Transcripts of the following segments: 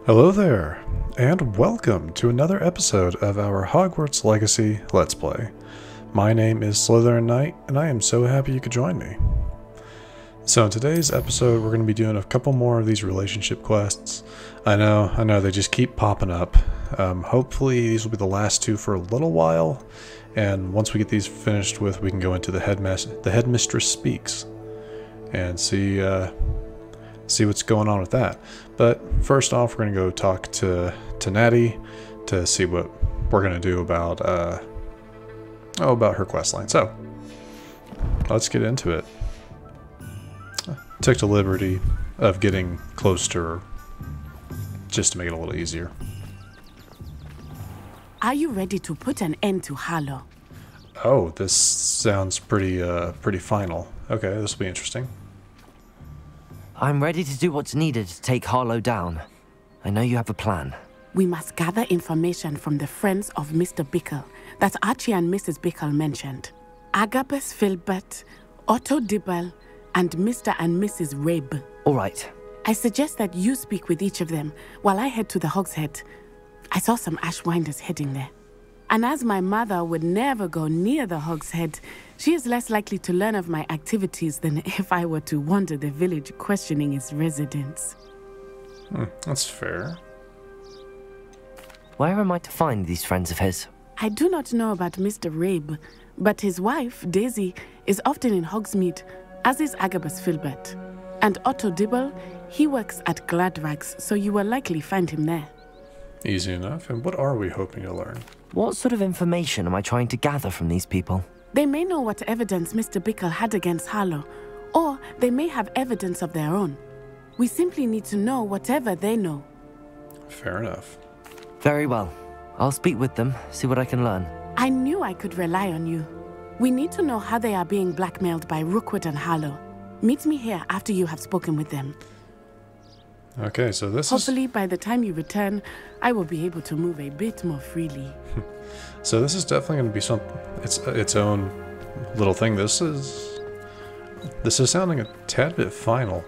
Hello there, and welcome to another episode of our Hogwarts Legacy Let's Play. My name is Slytherin Knight, and I am so happy you could join me. So in today's episode, we're going to be doing a couple more of these relationship quests. I know, they just keep popping up. Hopefully these will be the last two for a little while, and once we get these finished with, we can go into the Headmistress Speaks, and see what's going on with that. But first off, we're going to go talk to Natty to see what we're going to do about her questline. So let's get into it. Took the liberty of getting close to her just to make it a little easier. Are you ready to put an end to Harlow? Oh, this sounds pretty final. Okay, this will be interesting. I'm ready to do what's needed to take Harlow down. I know you have a plan. We must gather information from the friends of Mr. Bickle that Archie and Mrs. Bickle mentioned. Agabus Filbert, Otto Dibble, and Mr. and Mrs. Rabe. All right. I suggest that you speak with each of them while I head to the Hog's Head. I saw some Ashwinders heading there. And as my mother would never go near the Hog's Head, she is less likely to learn of my activities than if I were to wander the village questioning its residents. That's fair. Where am I to find these friends of his? I do not know about Mr. Rabe, but his wife, Daisy, is often in Hogsmeade, as is Agabus Filbert. And Otto Dibble, he works at Gladrags, so you will likely find him there. Easy enough. And what are we hoping to learn? What sort of information am I trying to gather from these people? They may know what evidence Mr. Bickle had against Harlow, or they may have evidence of their own. We simply need to know whatever they know. Fair enough. Very well. I'll speak with them, see what I can learn. I knew I could rely on you. We need to know how they are being blackmailed by Rookwood and Harlow. Meet me here after you have spoken with them. Okay, so this Hopefully by the time you return, I will be able to move a bit more freely. So this is definitely going to be its own little thing. This is sounding a tad bit final,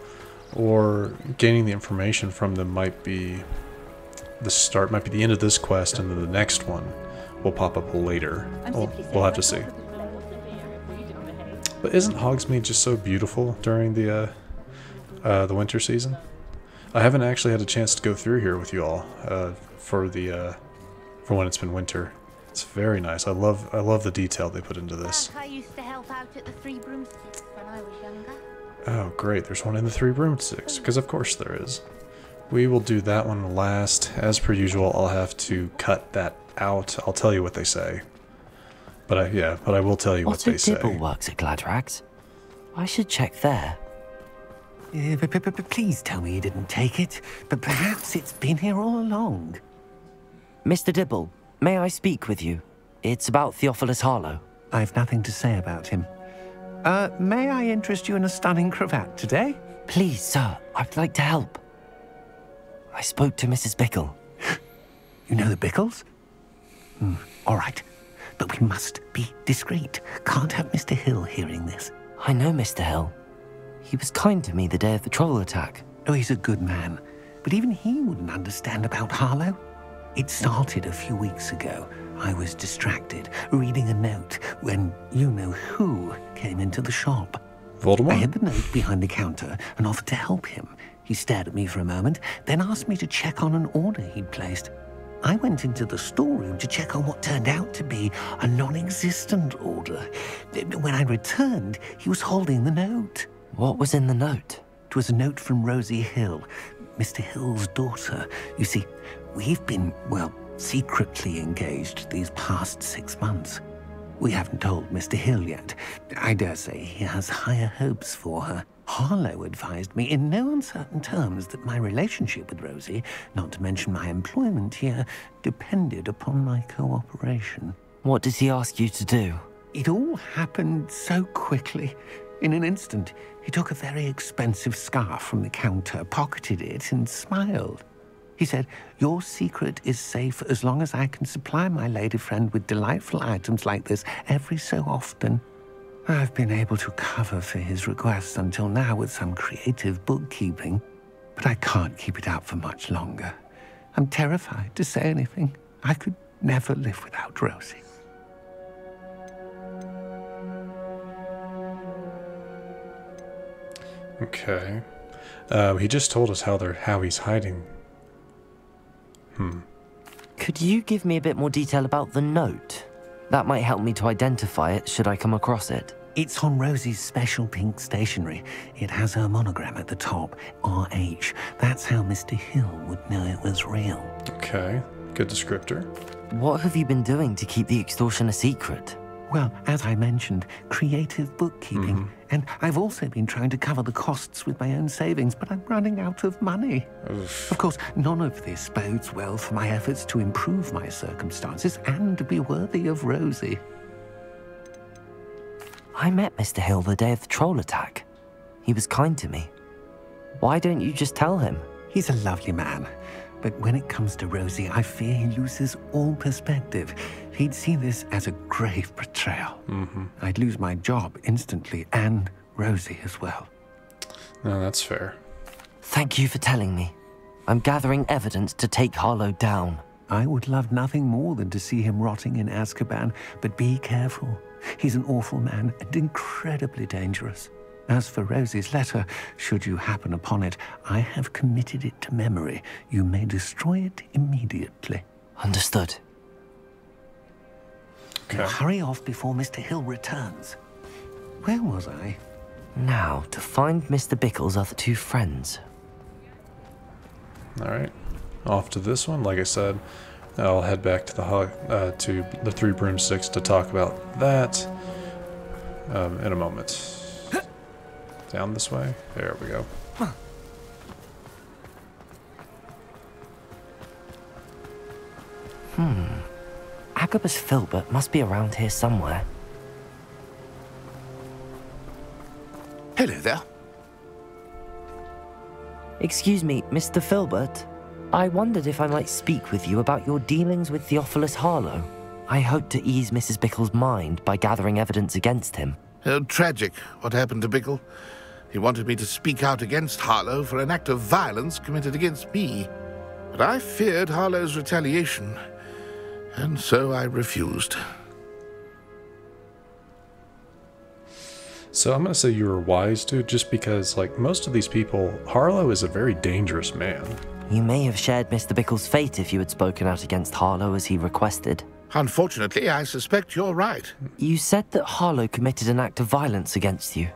or gaining the information from them might be the end of this quest, and then the next one will pop up later. We'll have to see. But isn't Hogsmeade just so beautiful during the winter season? I haven't actually had a chance to go through here with you all for when it's been winter. It's very nice. I love the detail they put into this. I used to help out at the Three Broomsticks when I was younger. Oh, great. There's one in the Three Broomsticks, because of course there is. We will do that one last. As per usual, I'll have to cut that out. I'll tell you what they say. But I will tell you what they say. Otto Dibble works at Gladrags. I should check there. Please tell me you didn't take it, but perhaps it's been here all along. Mr. Dibble, may I speak with you? It's about Theophilus Harlow. I've nothing to say about him. May I interest you in a stunning cravat today? Please, sir, I'd like to help. I spoke to Mrs. Bickle. You know the Bickles? All right, but we must be discreet. Can't have Mr. Hill hearing this. I know Mr. Hill. He was kind to me the day of the troll attack. Oh, he's a good man, but even he wouldn't understand about Harlow. It started a few weeks ago. I was distracted, reading a note, when you-know-who came into the shop. Voldemort? I hid the note behind the counter and offered to help him. He stared at me for a moment, then asked me to check on an order he'd placed. I went into the storeroom to check on what turned out to be a non-existent order. When I returned, he was holding the note. What was in the note? It was a note from Rosie Hill, Mr. Hill's daughter. You see, we've been, secretly engaged these past 6 months. We haven't told Mr. Hill yet. I dare say he has higher hopes for her. Harlow advised me in no uncertain terms that my relationship with Rosie, not to mention my employment here, depended upon my cooperation. What did he ask you to do? It all happened so quickly. In an instant, he took a very expensive scarf from the counter, pocketed it, and smiled. He said, "Your secret is safe as long as I can supply my lady friend with delightful items like this every so often." I've been able to cover for his requests until now with some creative bookkeeping, but I can't keep it up for much longer. I'm terrified to say anything. I could never live without Rosie. Okay. He just told us how he's hiding. Could you give me a bit more detail about the note? That might help me to identify it should I come across it. It's on Rosie's special pink stationery. It has her monogram at the top, RH. That's how Mr. Hill would know it was real. Okay, good descriptor. What have you been doing to keep the extortion a secret? Well, as I mentioned, creative bookkeeping. And I've also been trying to cover the costs with my own savings, but I'm running out of money. Oof. Of course, none of this bodes well for my efforts to improve my circumstances and to be worthy of Rosie. I met Mr. Hill the day of the troll attack. He was kind to me. Why don't you just tell him? He's a lovely man. But when it comes to Rosie, I fear he loses all perspective. He'd see this as a grave betrayal. I'd lose my job instantly, and Rosie as well. No, that's fair. Thank you for telling me. I'm gathering evidence to take Harlow down. I would love nothing more than to see him rotting in Azkaban, but be careful. He's an awful man and incredibly dangerous. As for Rosie's letter, should you happen upon it, I have committed it to memory. You may destroy it immediately. Understood. Okay. Now hurry off before Mr. Hill returns. Where was I? Now, to find Mr. Bickle's other two friends. Alright. Off to this one. Like I said, I'll head back to the Three Broomsticks to talk about that in a moment. Down this way? There we go. Agabus Filbert must be around here somewhere. Hello there. Excuse me, Mr. Filbert. I wondered if I might speak with you about your dealings with Theophilus Harlow. I hope to ease Mrs. Bickle's mind by gathering evidence against him. Tragic, what happened to Bickle. He wanted me to speak out against Harlow for an act of violence committed against me. But I feared Harlow's retaliation, and so I refused. So I'm going to say you were wise, dude, just because, like, most of these people, Harlow is a very dangerous man. You may have shared Mr. Bickle's fate if you had spoken out against Harlow as he requested. Unfortunately, I suspect you're right. You said that Harlow committed an act of violence against you.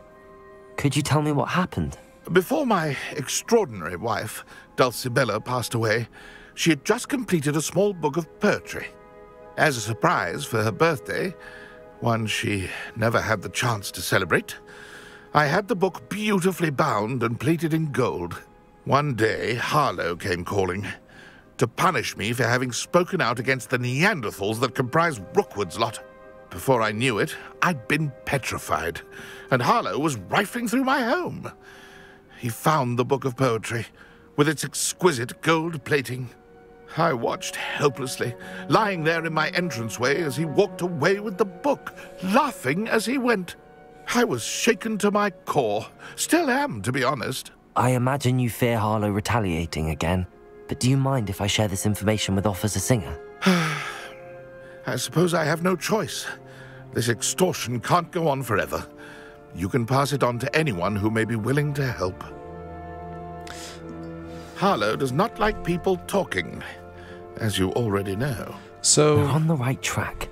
Could you tell me what happened? Before my extraordinary wife, Dulcibella, passed away, she had just completed a small book of poetry. As a surprise for her birthday, one she never had the chance to celebrate, I had the book beautifully bound and plated in gold. One day, Harlow came calling to punish me for having spoken out against the Neanderthals that comprise Rookwood's lot. Before I knew it, I'd been petrified, and Harlow was rifling through my home. He found the book of poetry, with its exquisite gold plating. I watched helplessly, lying there in my entranceway as he walked away with the book, laughing as he went. I was shaken to my core. Still am, to be honest. I imagine you fear Harlow retaliating again, but do you mind if I share this information with Officer Singer? I suppose I have no choice. This extortion can't go on forever. You can pass it on to anyone who may be willing to help. Harlow does not like people talking, as you already know. So We're on the right track.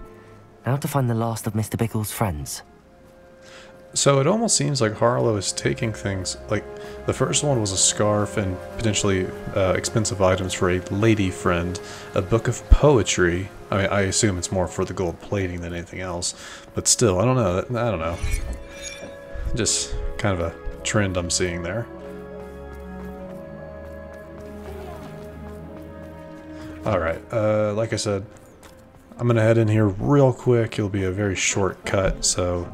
Now to find the last of Mr. Bickle's friends. So it almost seems like Harlow is taking things, like, the first one was a scarf and potentially expensive items for a lady friend, a book of poetry. I mean, I assume it's more for the gold plating than anything else, but still, I don't know. I don't know. Just kind of a trend I'm seeing there. Alright, like I said, I'm gonna head in here real quick. It'll be a very short cut, so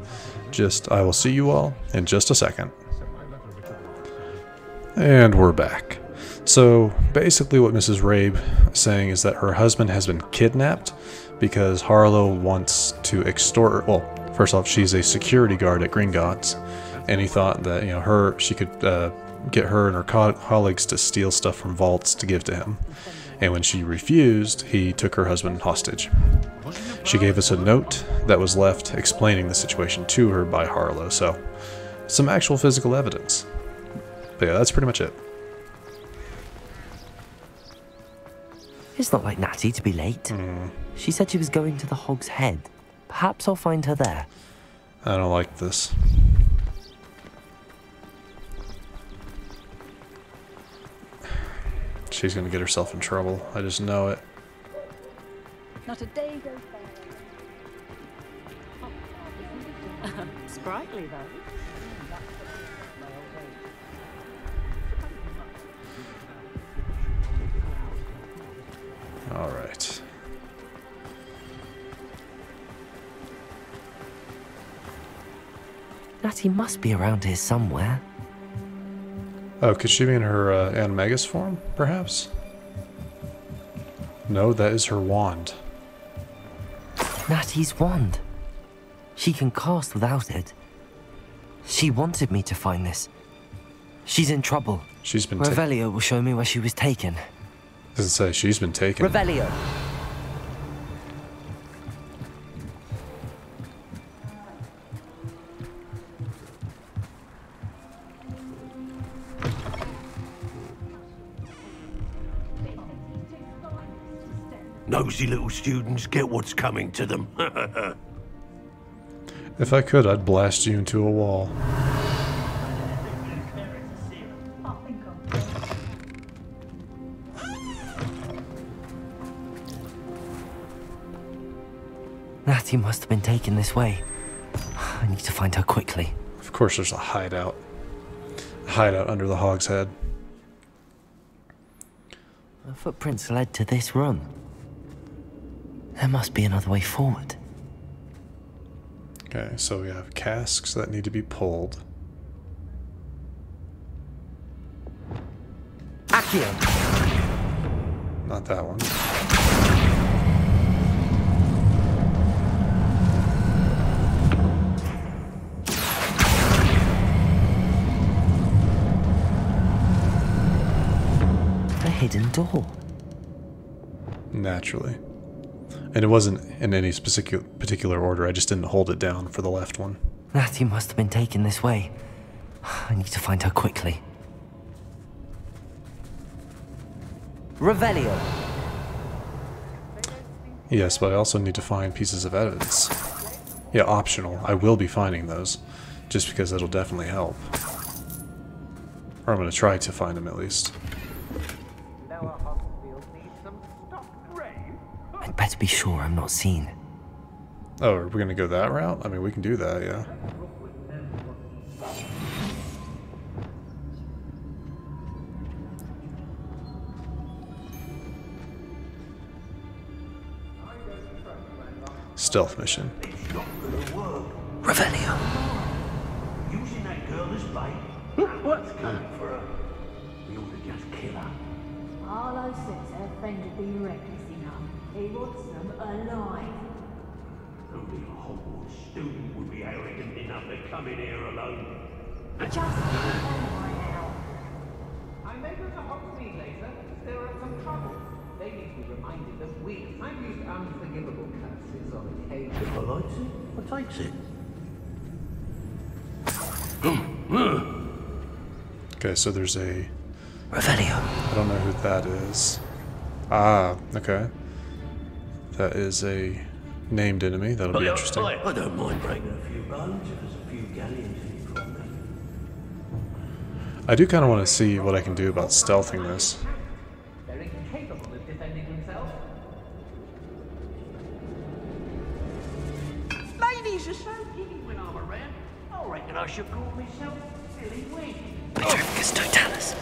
I will see you all in just a second. And we're back. So basically what Mrs. Rabe is saying is that her husband has been kidnapped because Harlow wants to extort her. Well, first off, she's a security guard at Gringotts, and he thought that, you know, she could get her and her colleagues to steal stuff from vaults to give to him. And when she refused, he took her husband hostage. She gave us a note that was left explaining the situation to her by Harlow, so some actual physical evidence. But yeah, that's pretty much it. It's not like Natty to be late. She said she was going to the Hog's Head. Perhaps I'll find her there. I don't like this. She's gonna get herself in trouble. I just know it. Not a day goes by. Sprightly, though. All right. Natty must be around here somewhere. Oh, could she be in her animagus form, perhaps? No, that is her wand. Natty's wand. She can cast without it. She wanted me to find this. She's in trouble. She's been Revelio will show me where she was taken. Doesn't say she's been taken. Revelio. Nosy little students get what's coming to them. If I could, I'd blast you into a wall. Natty must have been taken this way. I need to find her quickly. Of course there's a hideout. A hideout under the Hog's Head. The footprints led to this room. There must be another way forward. Okay, so we have casks that need to be pulled. Accio! Not that one. A hidden door. Naturally. And it wasn't in any particular order, I just didn't hold it down for the left one. Natty must have been taken this way. I need to find her quickly. Revelio. Yes, but I also need to find pieces of evidence. Yeah, optional. I will be finding those, just because it'll definitely help. Or I'm going to try to find them at least. I'd better be sure I'm not seen. Oh, are we going to go that route? I mean, we can do that, yeah. Stealth mission. Revelio. Using that girl as bait? What's coming for her? We ought to just kill her. Harlow says her friend would be reckless enough. He wants them alive. Only a Hogwarts student would be arrogant enough to come in here alone. Just right now. I may go to Hogsmeade later. There are some trouble. They need to be reminded that I've used unforgivable curses on occasion. If I likes it, I takes it. Okay, so there's a... Revelio. I don't know who that is. Ah, okay. That is a named enemy. That'll be interesting. I don't mind breaking a few bones if there's a few galleons in it from me. I do kind of want to see what I can do about stealthing this. They're incapable of defending themselves. Ladies are so giddy when I'm around. I reckon I should call myself Silly Wig. Petricus Totalis.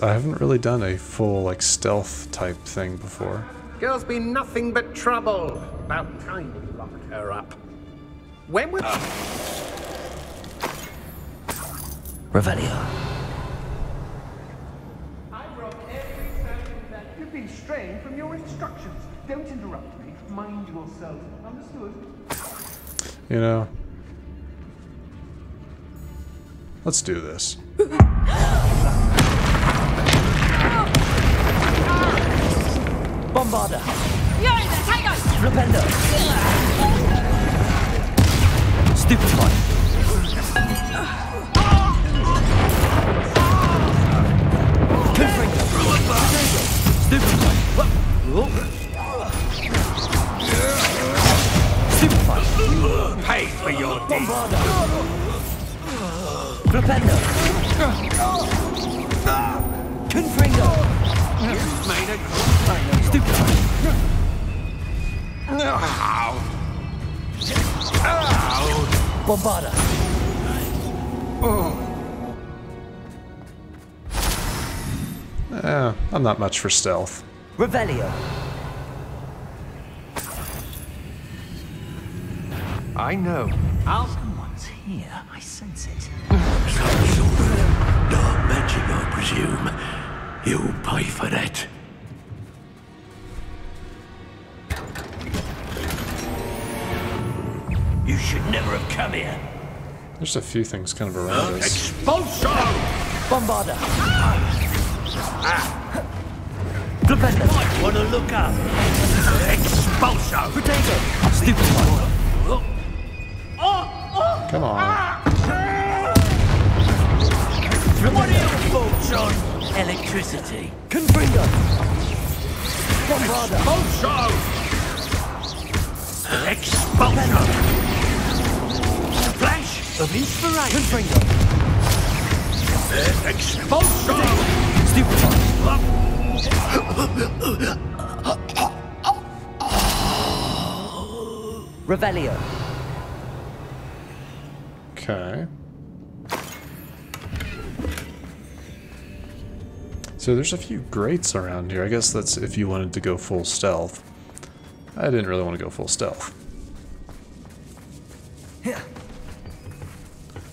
I haven't really done a full like stealth type thing before. Girl's been nothing but trouble. About time we locked her up. When was... Revelio. I broke every sound that... You've been straying from your instructions. Don't interrupt me. mind yourself. Understood? You know, let's do this. Bombarder! You're in there, Tango! Repender! Stupefy! Confringo! Stupefy! Stupefy! Pay for your deeds. Bombarder! Repender! Confringo! Made a Stupefy! Bombarder! I'm not much for stealth. Revelio! I know. Someone's here. I sense it. Some sort of dark magic, I presume. You'll pay for that. You should never have come here. There's a few things kind of around us. Expulsion! Bombarder! Repender! Might want to look up. Expulsion! Potato! Stupefy! Come on. What are your thoughts on electricity? Confringo! Bombarder! Expulsion! Expulsion! Flash of inspiration! Confringo! Expulsion! Stupefy! Revelio! Okay. So there's a few grates around here. I guess that's if you wanted to go full stealth. I didn't really want to go full stealth.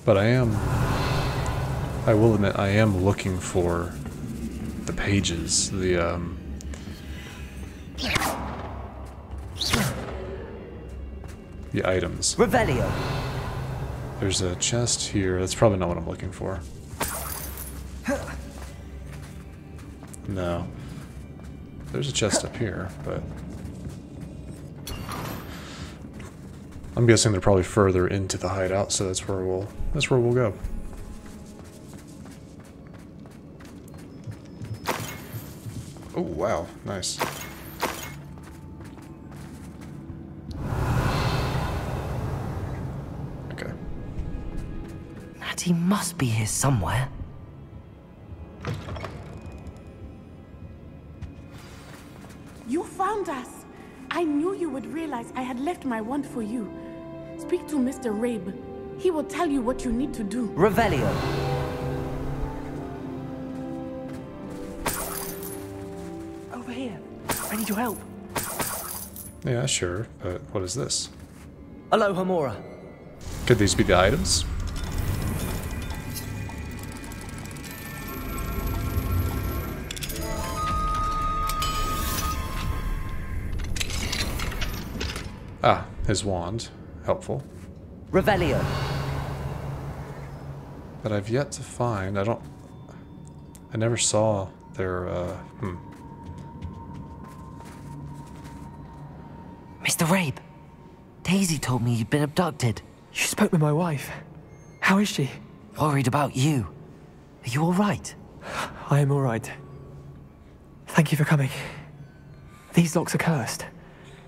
But I will admit, I am looking for the pages, the items. Revelio! There's a chest here. That's probably not what I'm looking for. No. There's a chest up here, but I'm guessing they're probably further into the hideout, so that's where we'll go. Oh wow, nice. Okay. Natty must be here somewhere. You found us! I knew you would realize I had left my wand for you. Speak to Mr. Rabe. He will tell you what you need to do. Revelio! Over here. I need your help. Yeah, sure, but what is this? Aloha Mora. Could these be the items? Ah, his wand. Helpful. Revelio. But I've yet to find, I never saw their, Mr. Rabe, Daisy told me you'd been abducted. You spoke with my wife. How is she? Worried about you. Are you alright? I am all right. Thank you for coming. These locks are cursed,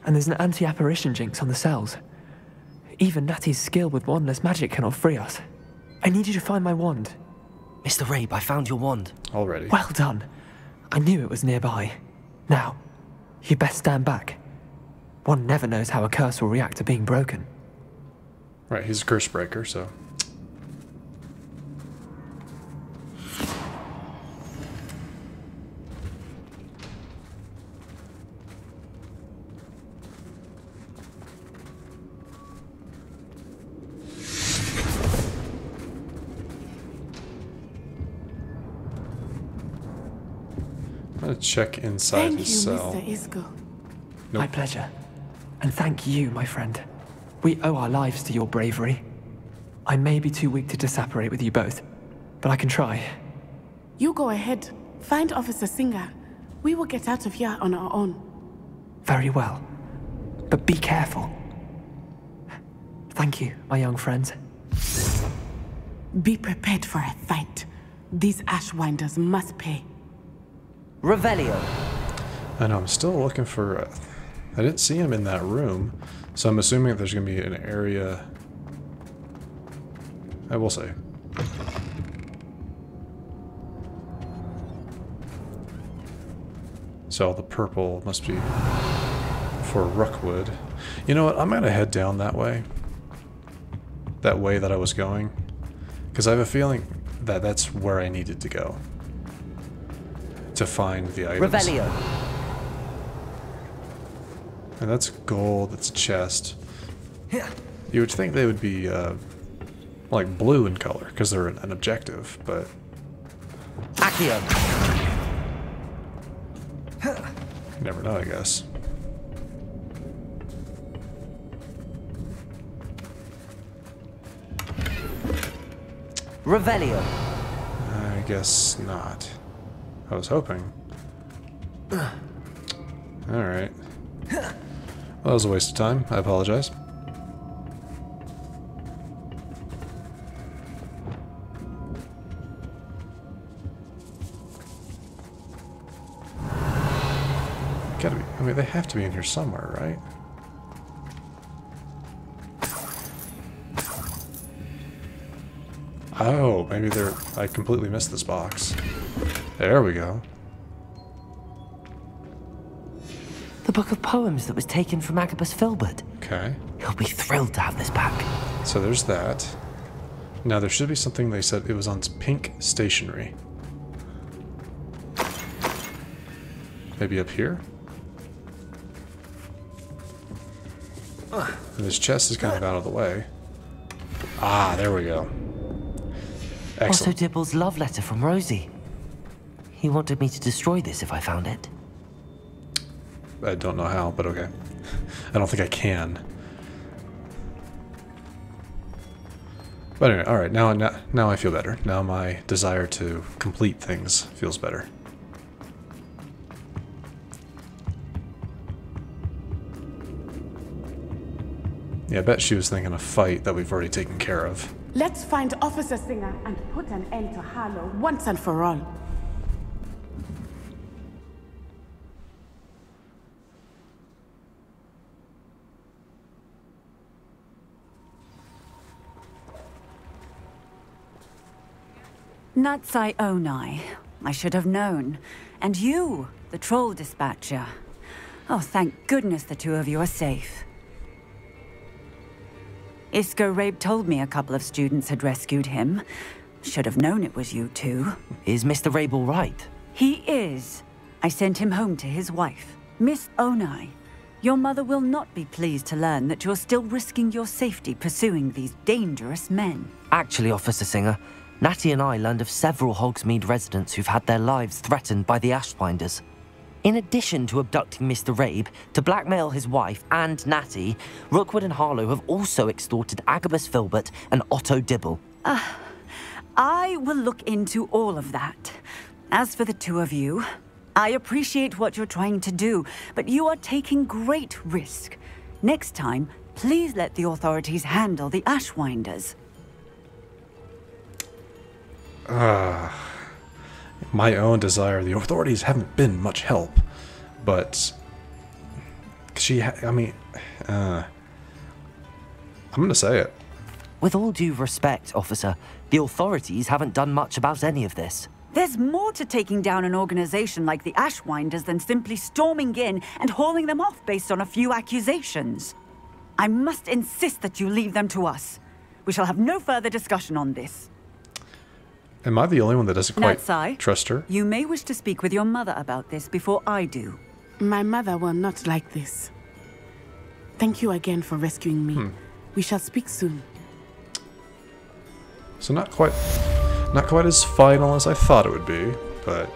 and there's an anti-apparition jinx on the cells. Even Natty's skill with wandless magic cannot free us. I need you to find my wand. Mr. Rabe, I found your wand. already. Well done. I knew it was nearby. Now, you best stand back. One never knows how a curse will react to being broken. Right, he's a curse breaker, so. I'm gonna check inside Thank his you, cell. Mr. Isco. Nope. My pleasure. And thank you, my friend. We owe our lives to your bravery. I may be too weak to disapparate with you both, but I can try. You go ahead. Find Officer Singer. We will get out of here on our own. Very well. But be careful. Thank you, my young friends. Be prepared for a fight. These Ashwinders must pay. Revelio. I know, I'm still looking for... I didn't see him in that room, so I'm assuming there's going to be an area... I will say. So the purple must be for Rookwood. You know what, I'm going to head down that way. That way that I was going. Because I have a feeling that that's where I needed to go. To find the items. Revelio. And that's gold, that's a chest. You would think they would be like blue in color, because they're an objective, but... Accio. You never know, I guess. Revelio. I guess not. I was hoping. Alright. Well, that was a waste of time. I apologize. Gotta be. I mean, they have to be in here somewhere, right? Oh, maybe they're... I completely missed this box. There we go. The book of poems that was taken from Agabus Filbert. Okay. He'll be thrilled to have this back. So there's that. Now there should be something they said it was on pink stationery. Maybe up here? And this chest is kind of out of the way. Ah, there we go. Also Excellent. Dibble's love letter from Rosie. He wanted me to destroy this if I found it. I don't know how, but okay. I don't think I can. But anyway, alright, now I feel better. Now my desire to complete things feels better. Yeah, I bet she was thinking a fight that we've already taken care of. Let's find Officer Singer and put an end to Harlow once and for all. Natsai Onai. I should have known. And you, the troll dispatcher. Oh, thank goodness the two of you are safe. Isco Rabe told me a couple of students had rescued him. Should have known it was you two. Is Mr. Rabe all right? He is. I sent him home to his wife. Miss Onai, your mother will not be pleased to learn that you're still risking your safety pursuing these dangerous men. Actually, Officer Singer, Natty and I learned of several Hogsmeade residents who've had their lives threatened by the Ashwinders. In addition to abducting Mr. Rabe to blackmail his wife and Natty, Rookwood and Harlow have also extorted Agabus Filbert and Otto Dibble. I will look into all of that. As for the two of you, I appreciate what you're trying to do, but you are taking great risk. Next time, please let the authorities handle the Ashwinders. My own desire. The authorities haven't been much help, but I'm gonna say it. With all due respect, officer, the authorities haven't done much about any of this. There's more to taking down an organization like the Ashwinders than simply storming in and hauling them off based on a few accusations. I must insist that you leave them to us. We shall have no further discussion on this. Am I the only one that doesn't quite Natsai, trust her? You may wish to speak with your mother about this before I do. My mother will not like this. Thank you again for rescuing me. We shall speak soon. So not quite as final as I thought it would be, but...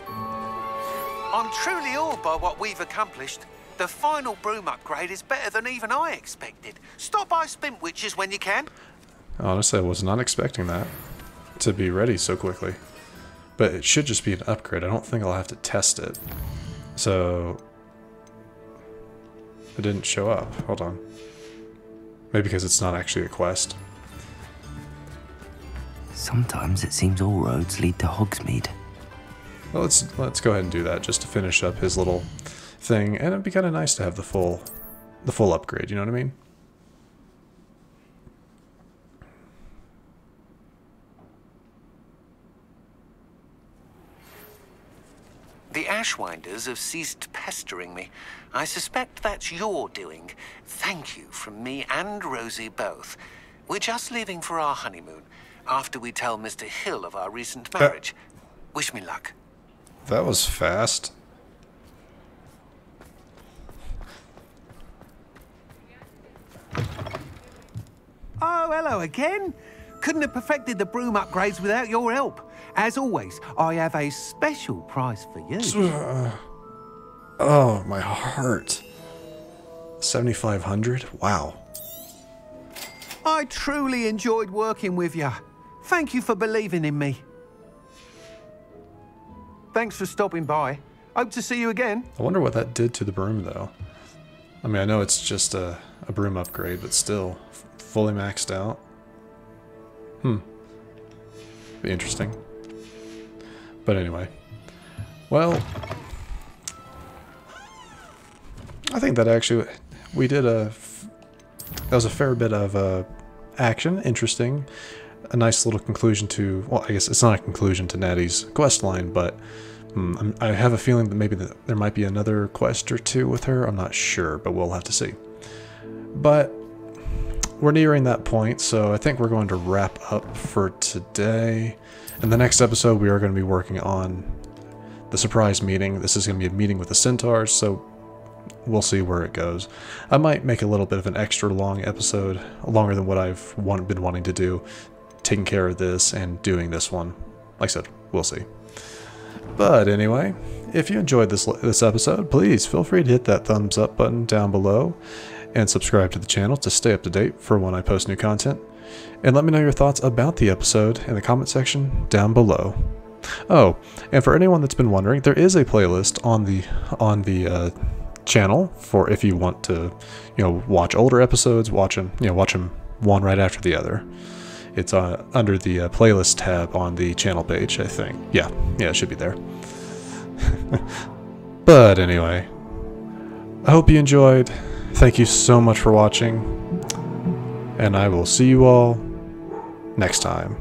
I'm truly awed by what we've accomplished. The final broom upgrade is better than even I expected. Stop by Spintwitches when you can. Honestly, I was not expecting that to be ready so quickly. But it should just be an upgrade. I don't think I'll have to test it. So... it didn't show up. Hold on. Maybe because it's not actually a quest. Sometimes it seems all roads lead to Hogsmeade. Well, let's go ahead and do that just to finish up his little thing, and it'd be kind of nice to have the full upgrade. You know what I mean? The Ashwinders have ceased pestering me. I suspect that's your doing. Thank you from me and Rosie both. We're just leaving for our honeymoon, after we tell Mr. Hill of our recent marriage. Wish me luck. That was fast. Oh, hello again. Couldn't have perfected the broom upgrades without your help. As always, I have a special prize for you. Oh, my heart. 7,500? Wow. I truly enjoyed working with you. Thank you for believing in me. Thanks for stopping by. Hope to see you again. I wonder what that did to the broom, though. I mean, I know it's just a broom upgrade, but still, fully maxed out. Be interesting. But anyway. Well, I think that actually, that was a fair bit of action, interesting. A nice little conclusion to, well, I guess it's not a conclusion to Natty's quest line, but I have a feeling that maybe there might be another quest or two with her. I'm not sure, but we'll have to see. But we're nearing that point, so I think we're going to wrap up for today. In the next episode, we are going to be working on the surprise meeting. This is going to be a meeting with the centaurs, so we'll see where it goes. I might make a little bit of an extra long episode, longer than what I've been wanting to do, taking care of this and doing this one. Like I said, we'll see. But anyway, if you enjoyed this episode, please feel free to hit that thumbs up button down below and subscribe to the channel to stay up to date for when I post new content. And let me know your thoughts about the episode in the comment section down below. Oh, and for anyone that's been wondering, there is a playlist on the channel for if you want to, watch older episodes, watch them one right after the other. It's under the playlist tab on the channel page, I think. Yeah, it should be there. But anyway, I hope you enjoyed. Thank you so much for watching, and I will see you all next time.